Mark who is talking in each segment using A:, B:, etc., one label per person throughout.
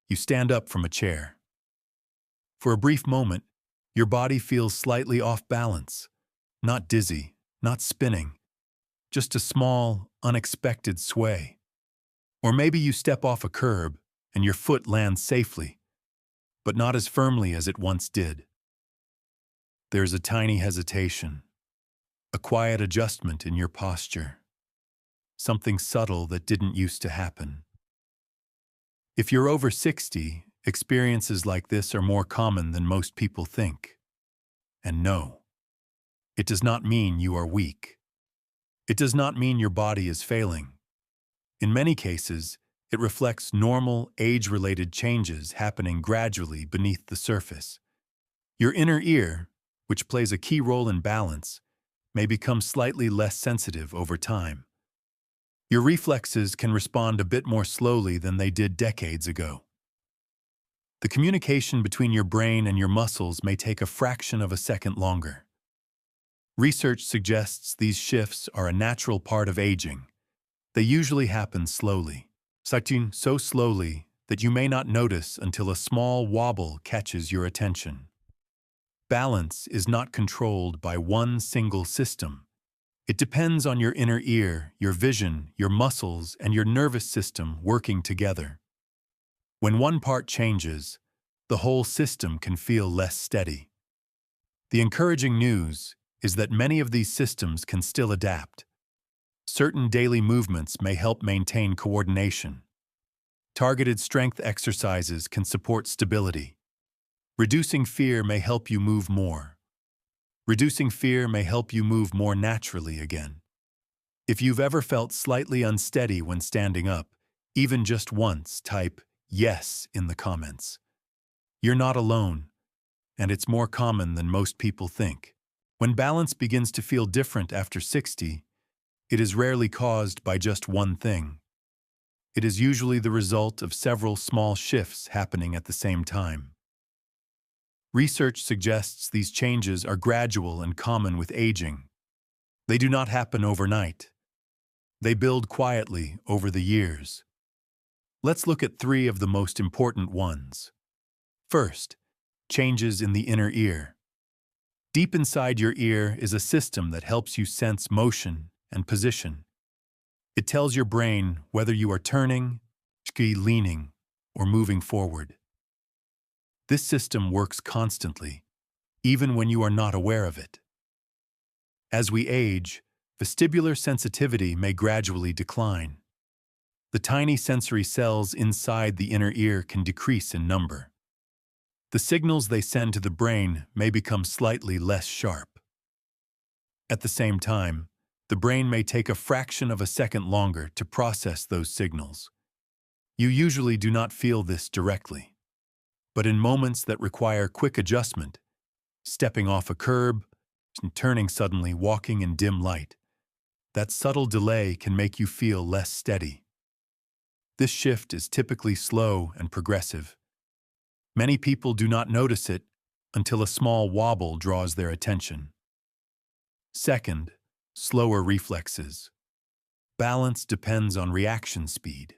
A: you stand up from a chair. For a brief moment, your body feels slightly off balance, not dizzy, not spinning, just a small, unexpected sway. Or maybe you step off a curb and your foot lands safely, but not as firmly as it once did. There's a tiny hesitation, a quiet adjustment in your posture, something subtle that didn't used to happen. If you're over 60, experiences like this are more common than most people think. And no, it does not mean you are weak. It does not mean your body is failing. In many cases, it reflects normal, age-related changes happening gradually beneath the surface. Your inner ear, which plays a key role in balance, may become slightly less sensitive over time. Your reflexes can respond a bit more slowly than they did decades ago. The communication between your brain and your muscles may take a fraction of a second longer. Research suggests these shifts are a natural part of aging. They usually happen slowly, so slowly that you may not notice until a small wobble catches your attention. Balance is not controlled by one single system. It depends on your inner ear, your vision, your muscles, and your nervous system working together. When one part changes, the whole system can feel less steady. The encouraging news is that many of these systems can still adapt. Certain daily movements may help maintain coordination. Targeted strength exercises can support stability. Reducing fear may help you move more. Reducing fear may help you move more naturally again. If you've ever felt slightly unsteady when standing up, even just once, type "yes" in the comments. You're not alone, and it's more common than most people think. When balance begins to feel different after 60, it is rarely caused by just one thing. It is usually the result of several small shifts happening at the same time. Research suggests these changes are gradual and common with aging. They do not happen overnight. They build quietly over the years. Let's look at 3 of the most important ones. First, changes in the inner ear. Deep inside your ear is a system that helps you sense motion and position. It tells your brain whether you are turning, leaning, or moving forward. This system works constantly, even when you are not aware of it. As we age, vestibular sensitivity may gradually decline. The tiny sensory cells inside the inner ear can decrease in number. The signals they send to the brain may become slightly less sharp. At the same time, the brain may take a fraction of a second longer to process those signals. You usually do not feel this directly. But in moments that require quick adjustment, stepping off a curb, and turning suddenly, walking in dim light, that subtle delay can make you feel less steady. This shift is typically slow and progressive. Many people do not notice it until a small wobble draws their attention. Second, slower reflexes. Balance depends on reaction speed.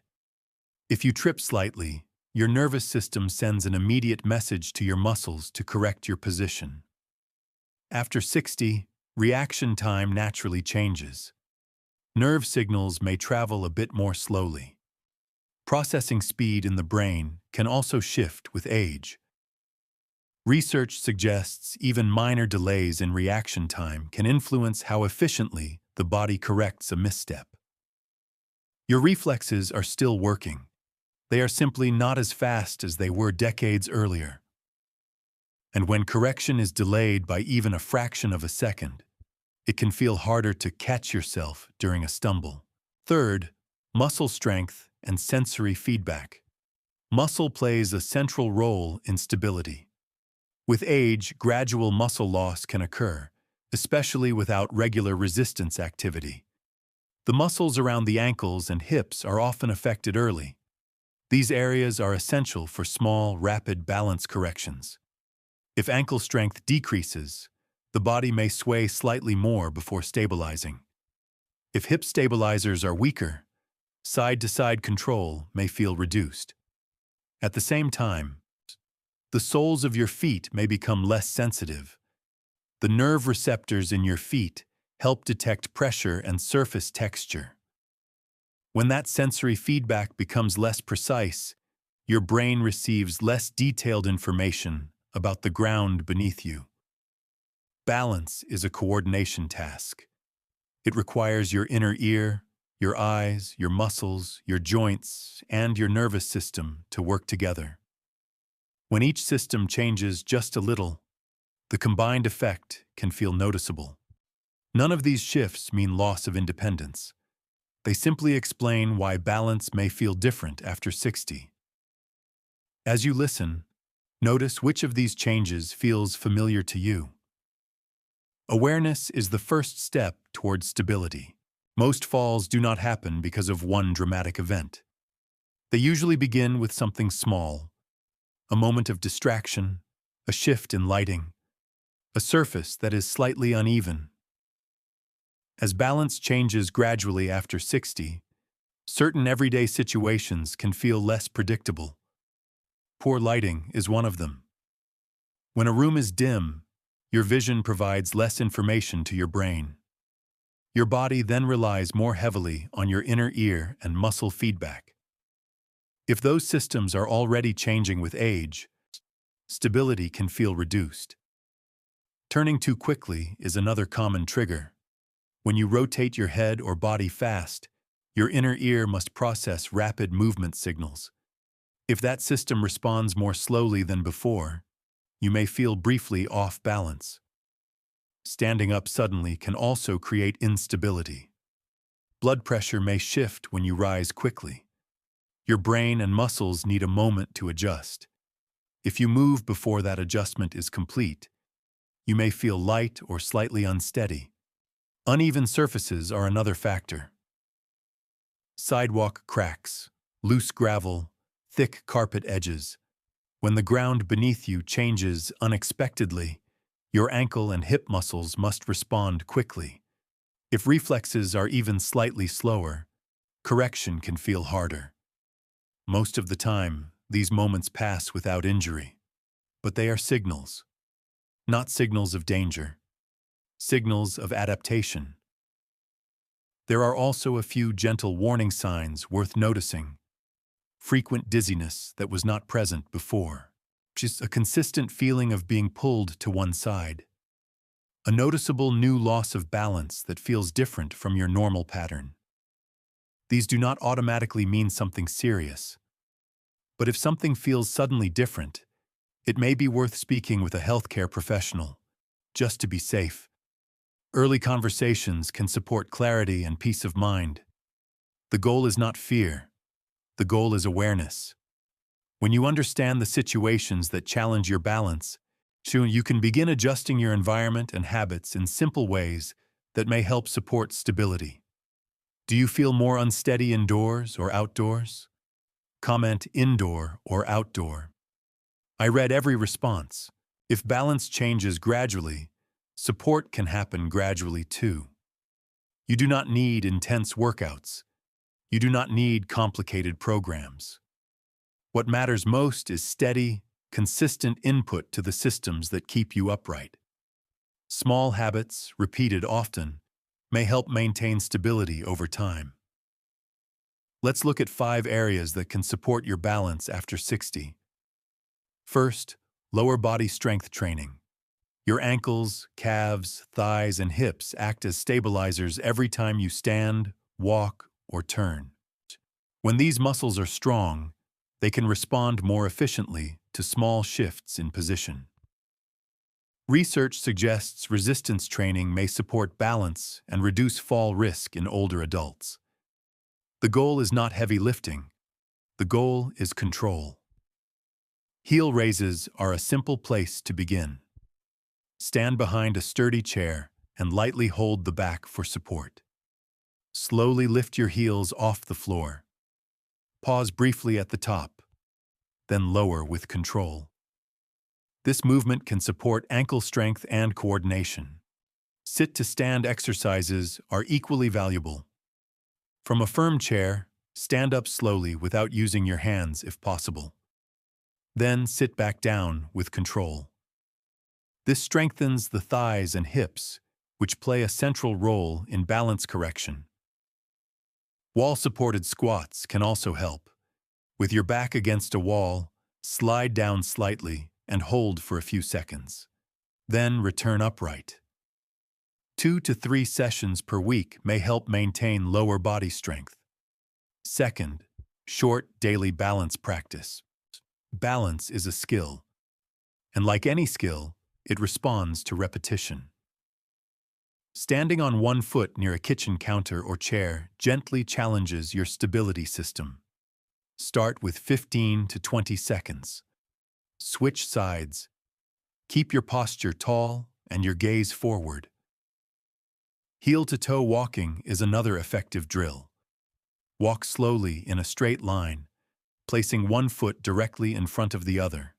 A: If you trip slightly, your nervous system sends an immediate message to your muscles to correct your position. After 60, reaction time naturally changes. Nerve signals may travel a bit more slowly. Processing speed in the brain can also shift with age. Research suggests even minor delays in reaction time can influence how efficiently the body corrects a misstep. Your reflexes are still working. They are simply not as fast as they were decades earlier. And when correction is delayed by even a fraction of a second, it can feel harder to catch yourself during a stumble. Third, muscle strength and sensory feedback. Muscle plays a central role in stability. With age, gradual muscle loss can occur, especially without regular resistance activity. The muscles around the ankles and hips are often affected early. These areas are essential for small, rapid balance corrections. If ankle strength decreases, the body may sway slightly more before stabilizing. If hip stabilizers are weaker, side-to-side control may feel reduced. At the same time, the soles of your feet may become less sensitive. The nerve receptors in your feet help detect pressure and surface texture. When that sensory feedback becomes less precise, your brain receives less detailed information about the ground beneath you. Balance is a coordination task. It requires your inner ear, your eyes, your muscles, your joints, and your nervous system to work together. When each system changes just a little, the combined effect can feel noticeable. None of these shifts mean loss of independence. They simply explain why balance may feel different after 60. As you listen, notice which of these changes feels familiar to you. Awareness is the first step towards stability. Most falls do not happen because of one dramatic event. They usually begin with something small, a moment of distraction, a shift in lighting, a surface that is slightly uneven. As balance changes gradually after 60, certain everyday situations can feel less predictable. Poor lighting is one of them. When a room is dim, your vision provides less information to your brain. Your body then relies more heavily on your inner ear and muscle feedback. If those systems are already changing with age, stability can feel reduced. Turning too quickly is another common trigger. When you rotate your head or body fast, your inner ear must process rapid movement signals. If that system responds more slowly than before, you may feel briefly off balance. Standing up suddenly can also create instability. Blood pressure may shift when you rise quickly. Your brain and muscles need a moment to adjust. If you move before that adjustment is complete, you may feel light or slightly unsteady. Uneven surfaces are another factor. Sidewalk cracks, loose gravel, thick carpet edges. When the ground beneath you changes unexpectedly, your ankle and hip muscles must respond quickly. If reflexes are even slightly slower, correction can feel harder. Most of the time, these moments pass without injury, but they are signals. Not signals of danger, signals of adaptation. There are also a few gentle warning signs worth noticing. Frequent dizziness that was not present before. Just a consistent feeling of being pulled to one side. A noticeable new loss of balance that feels different from your normal pattern. These do not automatically mean something serious. But if something feels suddenly different, it may be worth speaking with a healthcare professional, just to be safe. Early conversations can support clarity and peace of mind. The goal is not fear. The goal is awareness. When you understand the situations that challenge your balance, you can begin adjusting your environment and habits in simple ways that may help support stability. Do you feel more unsteady indoors or outdoors? Comment indoor or outdoor. I read every response. If balance changes gradually, support can happen gradually too. You do not need intense workouts. You do not need complicated programs. What matters most is steady, consistent input to the systems that keep you upright. Small habits, repeated often, may help maintain stability over time. Let's look at 5 areas that can support your balance after 60. First, lower body strength training. Your ankles, calves, thighs, and hips act as stabilizers every time you stand, walk, or turn. When these muscles are strong, they can respond more efficiently to small shifts in position. Research suggests resistance training may support balance and reduce fall risk in older adults. The goal is not heavy lifting. The goal is control. Heel raises are a simple place to begin. Stand behind a sturdy chair and lightly hold the back for support. Slowly lift your heels off the floor. Pause briefly at the top, then lower with control. This movement can support ankle strength and coordination. Sit-to-stand exercises are equally valuable. From a firm chair, stand up slowly without using your hands if possible. Then sit back down with control. This strengthens the thighs and hips, which play a central role in balance correction. Wall-supported squats can also help. With your back against a wall, slide down slightly and hold for a few seconds. Then return upright. 2 to 3 sessions per week may help maintain lower body strength. Second, short daily balance practice. Balance is a skill, and like any skill, it responds to repetition. Standing on one foot near a kitchen counter or chair gently challenges your stability system. Start with 15 to 20 seconds. Switch sides. Keep your posture tall and your gaze forward. Heel-to-toe walking is another effective drill. Walk slowly in a straight line, placing one foot directly in front of the other.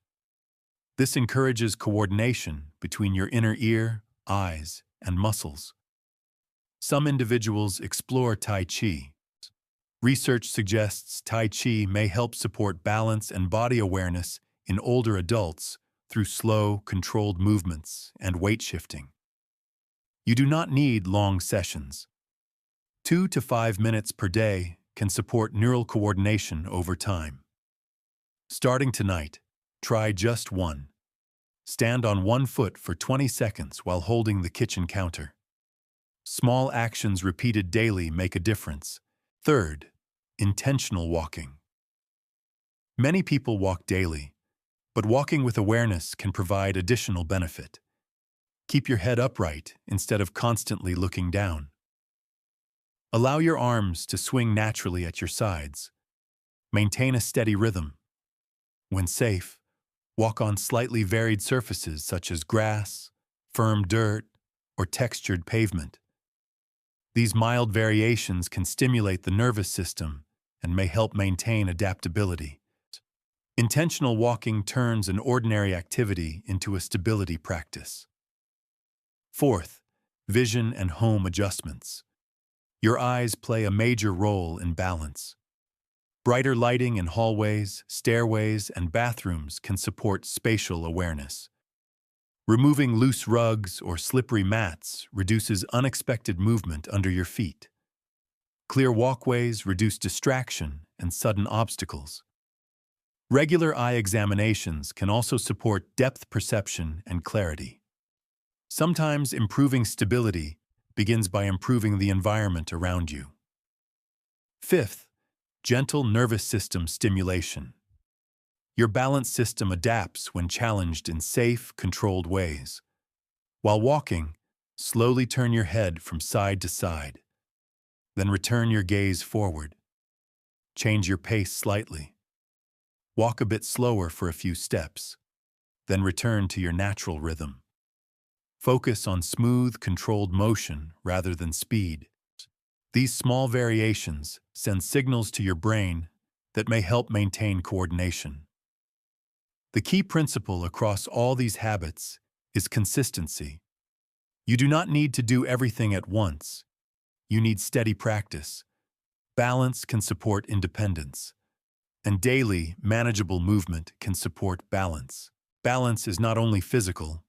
A: This encourages coordination between your inner ear, eyes, and muscles. Some individuals explore Tai Chi. Research suggests Tai Chi may help support balance and body awareness in older adults through slow, controlled movements and weight shifting. You do not need long sessions. 2 to 5 minutes per day can support neural coordination over time. Starting tonight, try just one. Stand on one foot for 20 seconds while holding the kitchen counter. Small actions repeated daily make a difference. Third, intentional walking. Many people walk daily, but walking with awareness can provide additional benefit. Keep your head upright instead of constantly looking down. Allow your arms to swing naturally at your sides. Maintain a steady rhythm. When safe, walk on slightly varied surfaces such as grass, firm dirt, or textured pavement. These mild variations can stimulate the nervous system and may help maintain adaptability. Intentional walking turns an ordinary activity into a stability practice. Fourth, vision and home adjustments. Your eyes play a major role in balance. Brighter lighting in hallways, stairways, and bathrooms can support spatial awareness. Removing loose rugs or slippery mats reduces unexpected movement under your feet. Clear walkways reduce distraction and sudden obstacles. Regular eye examinations can also support depth perception and clarity. Sometimes improving stability begins by improving the environment around you. Fifth, gentle nervous system stimulation. Your balance system adapts when challenged in safe, controlled ways. While walking, slowly turn your head from side to side. Then return your gaze forward. Change your pace slightly. Walk a bit slower for a few steps. Then return to your natural rhythm. Focus on smooth, controlled motion rather than speed. These small variations send signals to your brain that may help maintain coordination. The key principle across all these habits is consistency. You do not need to do everything at once. You need steady practice. Balance can support independence, and daily, manageable movement can support balance. Balance is not only physical,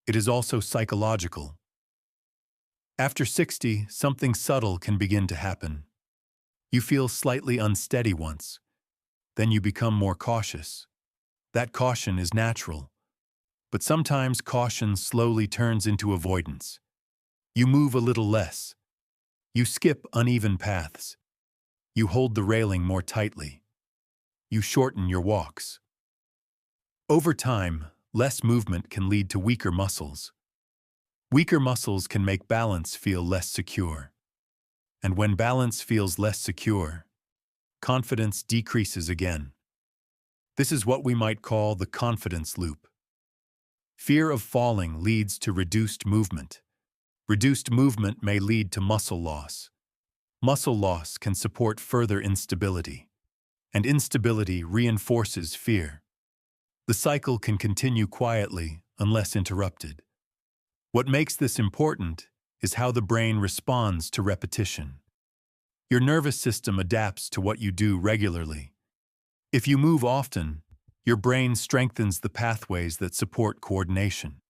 A: it is also psychological. After 60, something subtle can begin to happen. You feel slightly unsteady once. Then you become more cautious. That caution is natural. But sometimes caution slowly turns into avoidance. You move a little less. You skip uneven paths. You hold the railing more tightly. You shorten your walks. Over time, less movement can lead to weaker muscles. Weaker muscles can make balance feel less secure. And when balance feels less secure, confidence decreases again. This is what we might call the confidence loop. Fear of falling leads to reduced movement. Reduced movement may lead to muscle loss. Muscle loss can support further instability, and instability reinforces fear. The cycle can continue quietly unless interrupted. What makes this important is how the brain responds to repetition. Your nervous system adapts to what you do regularly. If you move often, Your brain strengthens the pathways that support coordination.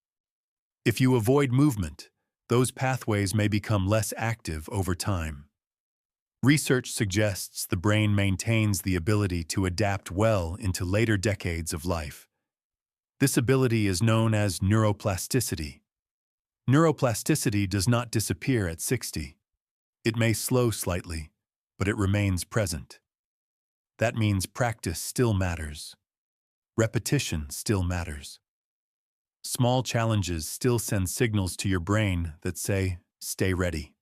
A: If you avoid movement, those pathways may become less active over time. Research suggests the brain maintains the ability to adapt well into later decades of life. This ability is known as neuroplasticity. Neuroplasticity does not disappear at 60. It may slow slightly, but it remains present. That means practice still matters. Repetition still matters. Small challenges still send signals to your brain that say, stay ready.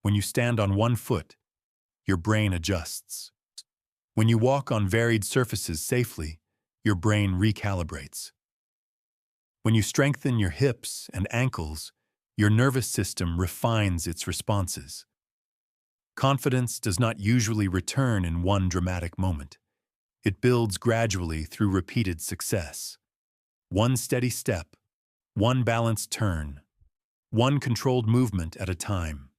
A: When you stand on one foot, your brain adjusts. When you walk on varied surfaces safely, your brain recalibrates. When you strengthen your hips and ankles, your nervous system refines its responses. Confidence does not usually return in one dramatic moment. It builds gradually through repeated success. One steady step, one balanced turn, one controlled movement at a time.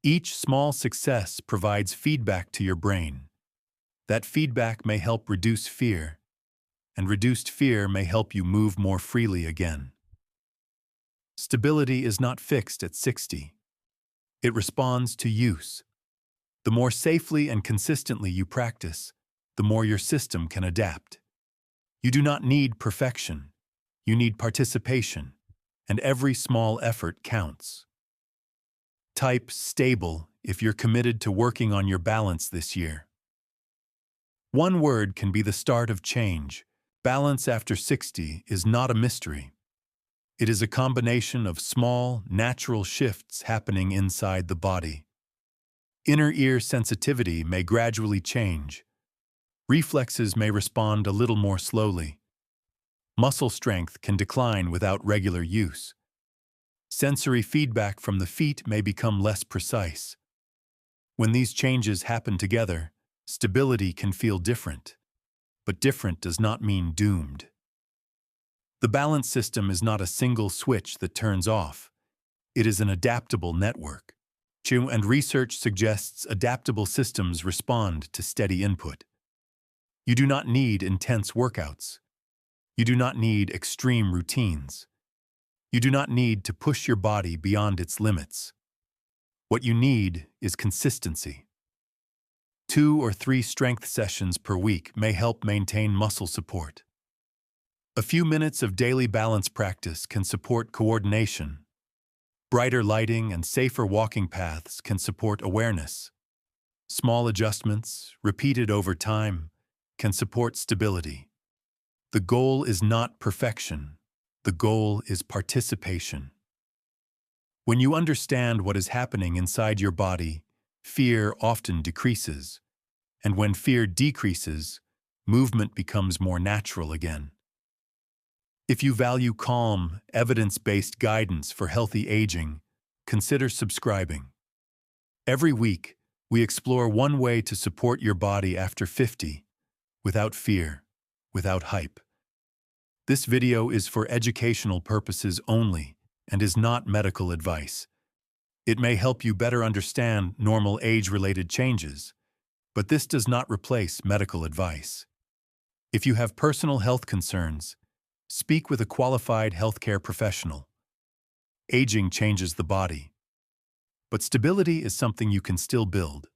A: Each small success provides feedback to your brain. That feedback may help reduce fear, and reduced fear may help you move more freely again. Stability is not fixed at 60. It responds to use. The more safely and consistently you practice, the more your system can adapt. You do not need perfection. You need participation, and every small effort counts. Type stable if you're committed to working on your balance this year. One word can be the start of change. Balance after 60 is not a mystery. It is a combination of small, natural shifts happening inside the body. Inner ear sensitivity may gradually change. Reflexes may respond a little more slowly. Muscle strength can decline without regular use. Sensory feedback from the feet may become less precise. When these changes happen together, stability can feel different. But different does not mean doomed. The balance system is not a single switch that turns off. It is an adaptable network. And research suggests adaptable systems respond to steady input. You do not need intense workouts. You do not need extreme routines. You do not need to push your body beyond its limits. What you need is consistency. 2 or 3 strength sessions per week may help maintain muscle support. A few minutes of daily balance practice can support coordination. Brighter lighting and safer walking paths can support awareness. Small adjustments, repeated over time, can support stability. The goal is not perfection. The goal is participation. When you understand what is happening inside your body, fear often decreases. And when fear decreases, movement becomes more natural again. If you value calm, evidence-based guidance for healthy aging, consider subscribing. Every week, we explore one way to support your body after 50, without fear, without hype. This video is for educational purposes only and is not medical advice. It may help you better understand normal age-related changes, but this does not replace medical advice. If you have personal health concerns, speak with a qualified healthcare professional. Aging changes the body, but stability is something you can still build.